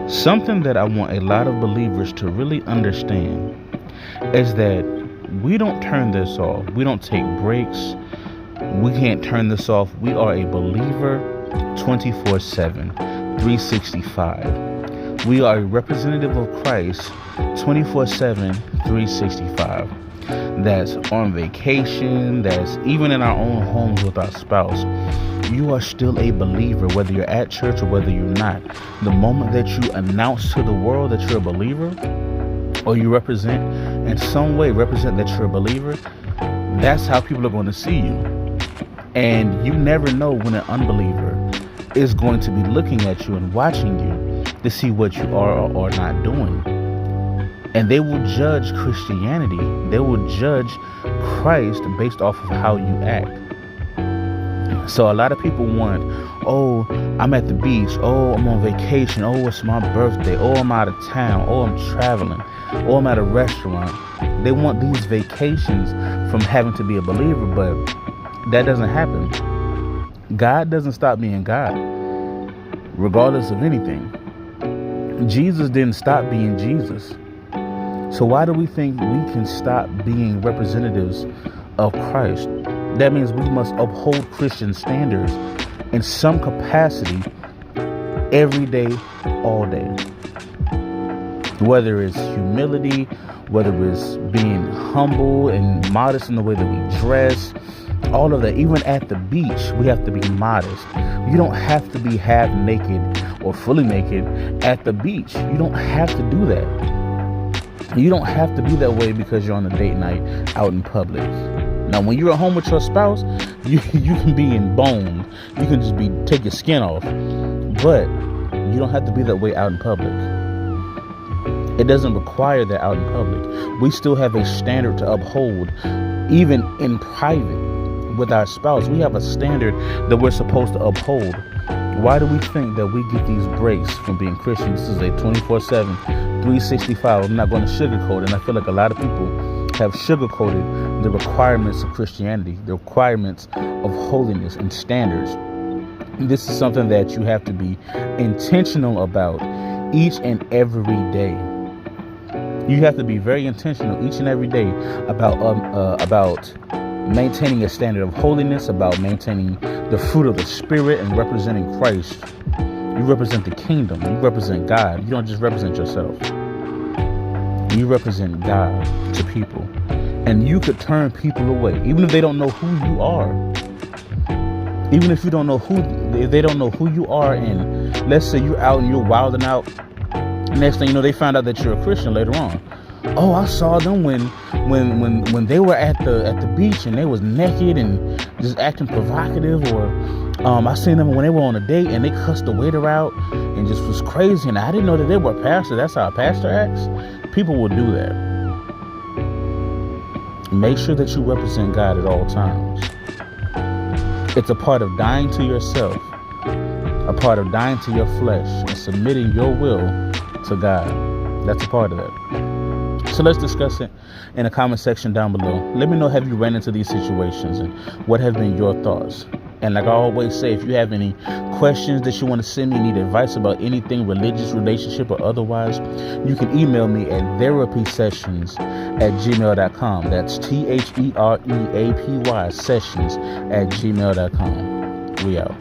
Something that I want a lot of believers to really understand is that we don't turn this off. We don't take breaks. We can't turn this off. We are a believer 24/7, 365. We are a representative of Christ 24/7, 365. That's on vacation, that's even in our own homes with our spouse. You are still a believer, whether you're at church or whether you're not. The moment that you announce to the world that you're a believer, or you represent in some way that you're a believer, that's how people are going to see you. And you never know when an unbeliever is going to be looking at you and watching you to see what you are or are not doing. And they will judge Christianity. They will judge Christ based off of how you act. So a lot of people want, oh, I'm at the beach. Oh, I'm on vacation. Oh, it's my birthday. Oh, I'm out of town. Oh, I'm traveling. Oh, I'm at a restaurant. They want these vacations from having to be a believer, but that doesn't happen. God doesn't stop being God, regardless of anything. Jesus didn't stop being Jesus. So why do we think we can stop being representatives of Christ? That means we must uphold Christian standards in some capacity every day, all day. Whether it's humility, whether it's being humble and modest in the way that we dress, all of that. Even at the beach, we have to be modest. You don't have to be half naked or fully naked at the beach. You don't have to do that. You don't have to be that way because you're on a date night out in public. Now, when you're at home with your spouse, you can be in bone. You can just take your skin off. But you don't have to be that way out in public. It doesn't require that out in public. We still have a standard to uphold, even in private with our spouse. We have a standard that we're supposed to uphold. Why do we think that we get these breaks from being Christian? This is a 24/7, 365. I'm not going to sugarcoat it. And I feel like a lot of people have sugarcoated the requirements of Christianity, the requirements of holiness and standards. This is something that you have to be intentional about each and every day. You have to be very intentional each and every day about maintaining a standard of holiness, about maintaining the fruit of the Spirit and representing Christ. You represent the kingdom. You represent God. You don't just represent yourself. You represent God to people. And you could turn people away, even if they don't know who you are. Even if they don't know who you are, and let's say you're out and you're wilding out. Next thing you know, they found out that you're a Christian later on. Oh, I saw them when they were at the beach and they was naked and just acting provocative, or I seen them when they were on a date and they cussed the waiter out and just was crazy. And I didn't know that they were a pastor. That's how a pastor acts. People will do that. Make sure that you represent God at all times. It's a part of dying to yourself, a part of dying to your flesh and submitting your will to God. That's a part of that. So let's discuss it in the comment section down below. Let me know, have you ran into these situations and what have been your thoughts? And like I always say, if you have any questions that you want to send me, need advice about anything religious, relationship, or otherwise, you can email me at thereapysessions@gmail.com. That's THEREAPY sessions@gmail.com. We out.